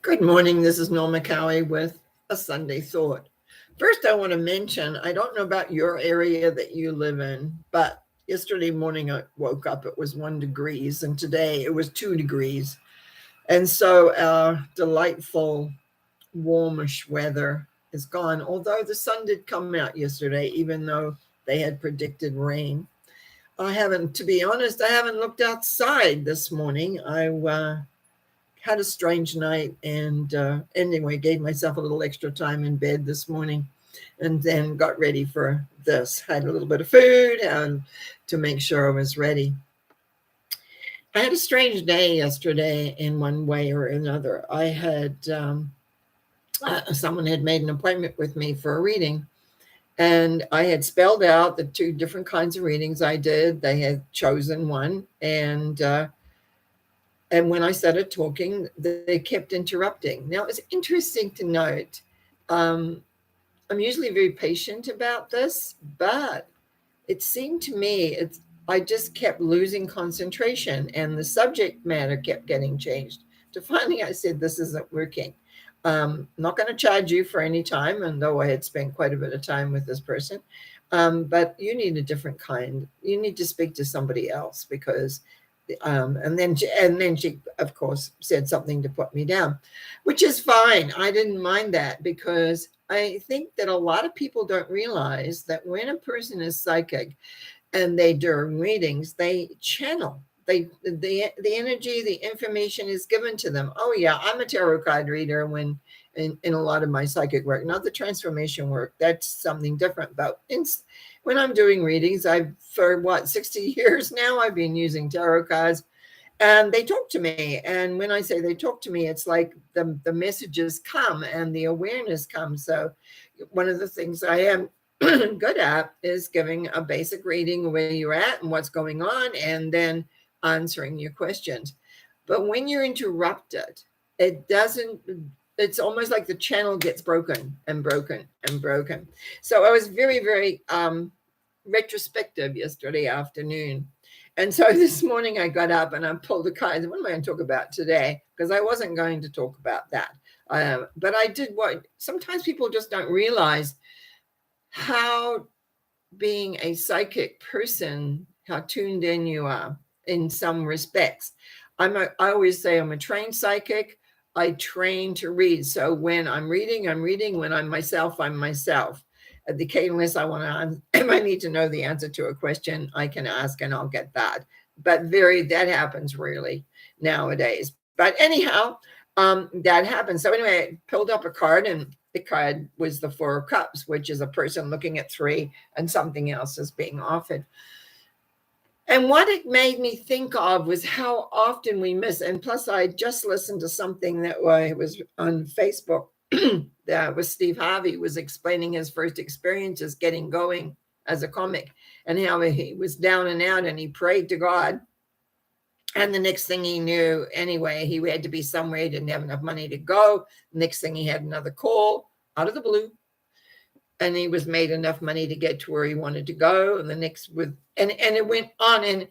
Good morning. This is Norma Cowie with a Sunday Thought. First, I want to mention I don't know about your area that you live in, but yesterday morning I woke up, it was 1 degrees, and today it was 2 degrees. And so our delightful, warmish weather is gone, although the sun did come out yesterday, even though they had predicted rain. To be honest, I haven't looked outside this morning. I had a strange night and anyway gave myself a little extra time in bed this morning and then got ready for this. Had a little bit of food and to make sure I was ready. I had a strange day yesterday in one way or another. I had someone had made an appointment with me for a reading, and I had spelled out the two different kinds of readings I did. They had chosen one, and when I started talking, they kept interrupting. Now, it was interesting to note, um, I'm usually very patient about this, but it seemed to me I just kept losing concentration and the subject matter kept getting changed. To finally, I said, this isn't working. Not going to charge you for any time, and though I had spent quite a bit of time with this person, but you need a different kind. You need to speak to somebody else because and then she of course said something to put me down, which is fine. I didn't mind that because I think that a lot of people don't realize that when a person is psychic and they during readings they channel the energy, the information is given to them. Oh yeah, I'm a tarot card reader when in a lot of my psychic work, not the transformation work, that's something different. But when I'm doing readings, I've for 60 years now I've been using tarot cards, and they talk to me. And when I say they talk to me, it's like the messages come and the awareness comes. So one of the things I am good at is giving a basic reading where you're at and what's going on, and then answering your questions. But when you're interrupted, it doesn't, it's almost like the channel gets broken and broken and broken. So I was very, very retrospective yesterday afternoon. And so this morning I got up and I pulled the cards. What am I going to talk about today? Because I wasn't going to talk about that. But I did what sometimes people just don't realize, how being a psychic person, how tuned in you are in some respects. I always say I'm a trained psychic. I train to read. So when I'm reading, I'm reading. When I'm myself, I'm myself. At the catalyst, if I need to know the answer to a question, I can ask and I'll get that. But that happens rarely nowadays. But anyhow, that happens. So anyway, I pulled up a card, and the card was the Four of Cups, which is a person looking at three and something else is being offered. And what it made me think of was how often we miss. And plus, I just listened to something that was on Facebook. That was Steve Harvey was explaining his first experiences getting going as a comic, and how he was down and out and he prayed to God. And the next thing he knew, anyway, he had to be somewhere. He didn't have enough money to go. Next thing, he had another call out of the blue, and he was made enough money to get to where he wanted to go. And the next and it went on, and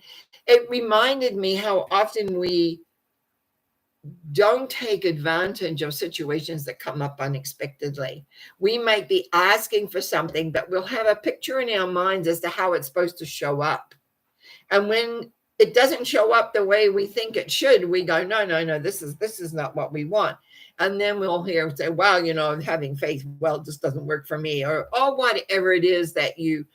it reminded me how often we don't take advantage of situations that come up unexpectedly. We might be asking for something, but we'll have a picture in our minds as to how it's supposed to show up. And when it doesn't show up the way we think it should, we go, no, this is not what we want. And then we'll hear say, well, having faith, well, it just doesn't work for me, or whatever it is that you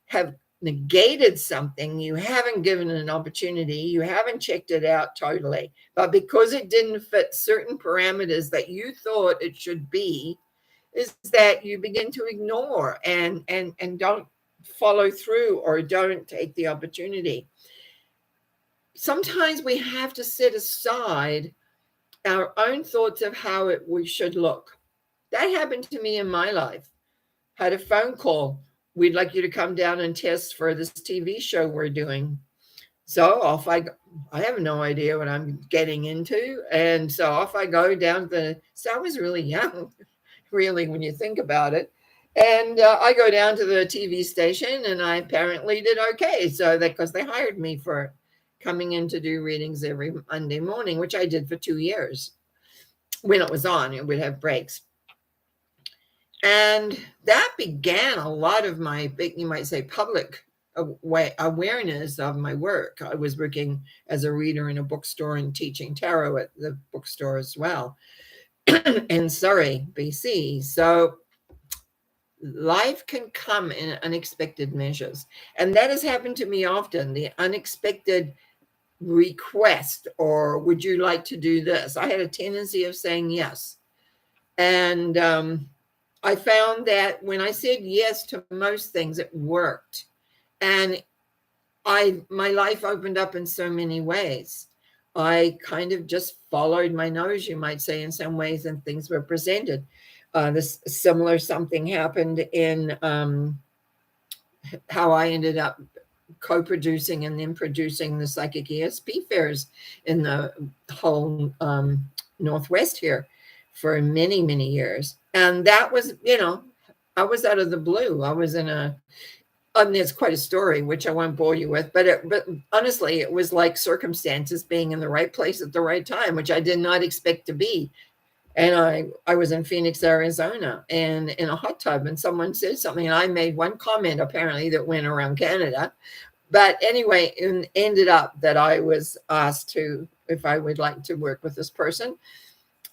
have negated something, you haven't given an opportunity, you haven't checked it out totally, but because it didn't fit certain parameters that you thought it should be, is that you begin to ignore and don't follow through or don't take the opportunity. Sometimes we have to set aside our own thoughts of how we should look. That happened to me in my life. Had a phone call. We'd like you to come down and test for this TV show we're doing. So off I go. I have no idea what I'm getting into. And so off I go down so I was really young, really, when you think about it. And I go down to the TV station, and I apparently did okay. So because they hired me for coming in to do readings every Monday morning, which I did for 2 years. when it was on, it would have breaks. And that began a lot of my, you might say, public awareness of my work. I was working as a reader in a bookstore and teaching tarot at the bookstore as well in Surrey, BC. So life can come in unexpected measures. And that has happened to me often, the unexpected request, or would you like to do this? I had a tendency of saying yes. And I found that when I said yes to most things, it worked. And my life opened up in so many ways. I kind of just followed my nose, you might say, in some ways, and things were presented. This similar something happened in how I ended up co-producing and then producing the Psychic ESP fairs in the whole Northwest here for many, many years. And that was, I was out of the blue. I was in and it's quite a story, which I won't bore you with, but honestly, it was like circumstances being in the right place at the right time, which I did not expect to be. And I was in Phoenix, Arizona, and in a hot tub, and someone said something, and I made one comment apparently that went around Canada. But anyway, it ended up that I was asked if I would like to work with this person.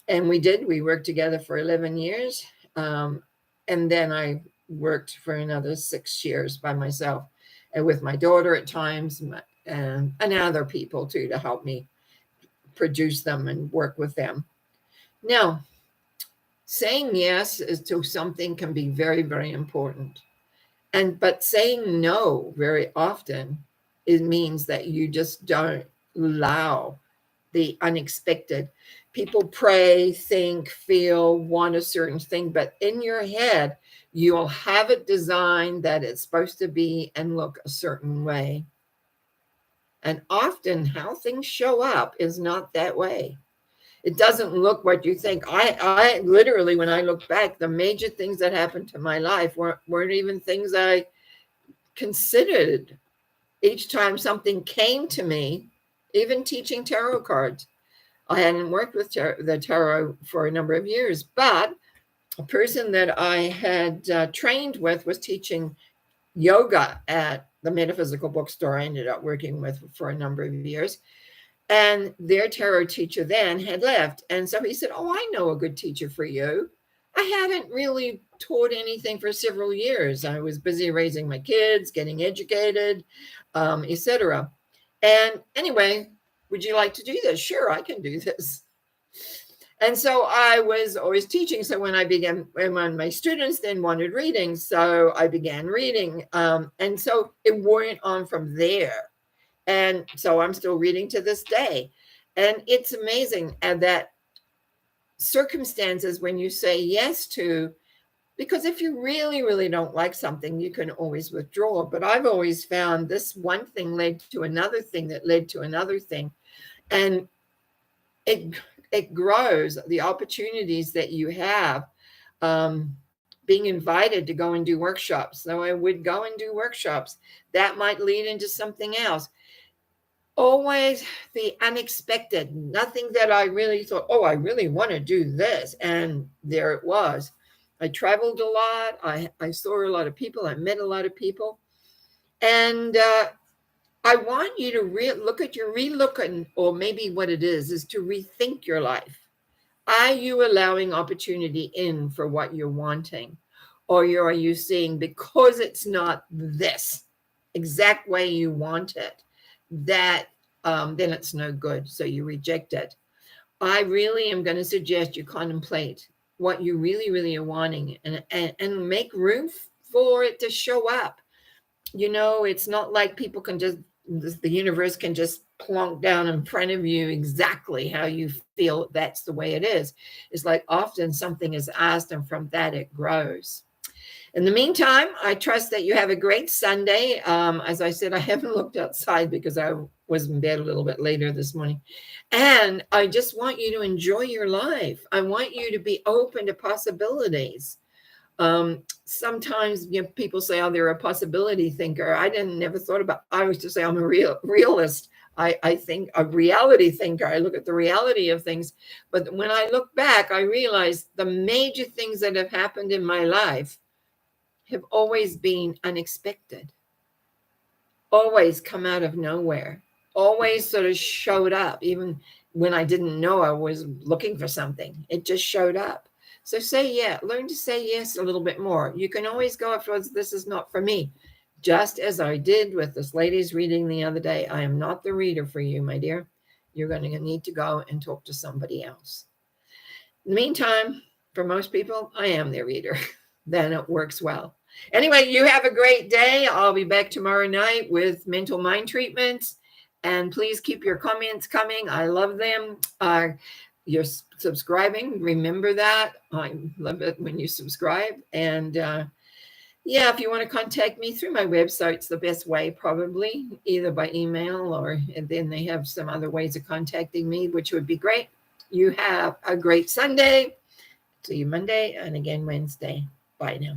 And we did. We worked together for 11 years. And then I worked for another 6 years by myself and with my daughter at times and other people too to help me produce them and work with them. Now, saying yes to something can be very, very important. But saying no very often, it means that you just don't allow the unexpected. People pray, think, feel, want a certain thing, but in your head, you'll have it designed that it's supposed to be and look a certain way. And often how things show up is not that way. It doesn't look what you think. I literally, when I look back, the major things that happened to my life weren't even things I considered. Each time something came to me, even teaching tarot cards, I hadn't worked with the tarot for a number of years, but a person that I had trained with was teaching yoga at the Metaphysical Bookstore I ended up working with for a number of years. And their tarot teacher then had left. And so he said, "Oh, I know a good teacher for you." I hadn't really taught anything for several years. I was busy raising my kids, getting educated, etc. And anyway, "Would you like to do this?" "Sure, I can do this." And so I was always teaching. So when my students then wanted reading, so I began reading. And so it went on from there. And so I'm still reading to this day. And it's amazing that circumstances when you say yes to, because if you really, really don't like something, you can always withdraw. But I've always found this one thing led to another thing that led to another thing. And it grows, the opportunities that you have, being invited to go and do workshops. So I would go and do workshops. That might lead into something else. Always the unexpected, nothing that I really thought, "Oh, I really want to do this." And there it was. I traveled a lot. I saw a lot of people. I met a lot of people. And I want you to relooking, or maybe what it is to rethink your life. Are you allowing opportunity in for what you're wanting? Or are you seeing, because it's not this exact way you want it, that then it's no good, so you reject it. I really am going to suggest you contemplate what you really, really are wanting and make room for it to show up. It's not like people can just, the universe can just plonk down in front of you exactly how you feel that's the way it is. It's like often something is asked, and from that it grows. In the meantime, I trust that you have a great Sunday. As I said, I haven't looked outside because I was in bed a little bit later this morning. And I just want you to enjoy your life. I want you to be open to possibilities. Sometimes people say, "Oh, they're a possibility thinker." I never thought about, I was to say I'm a realist. I think a reality thinker. I look at the reality of things. But when I look back, I realize the major things that have happened in my life have always been unexpected, always come out of nowhere, always sort of showed up, even when I didn't know I was looking for something. It just showed up. So say yeah, learn to say yes a little bit more. You can always go afterwards, this is not for me. Just as I did with this lady's reading the other day, I am not the reader for you, my dear. You're going to need to go and talk to somebody else. In the meantime, for most people, I am their reader. Then it works well. Anyway, you have a great day. I'll be back tomorrow night with mental mind treatments. And please keep your comments coming. I love them. You're subscribing. Remember that. I love it when you subscribe. And yeah, if you want to contact me through my website, it's the best way, probably, either by email or and then they have some other ways of contacting me, which would be great. You have a great Sunday. See you Monday and again Wednesday. Bye now.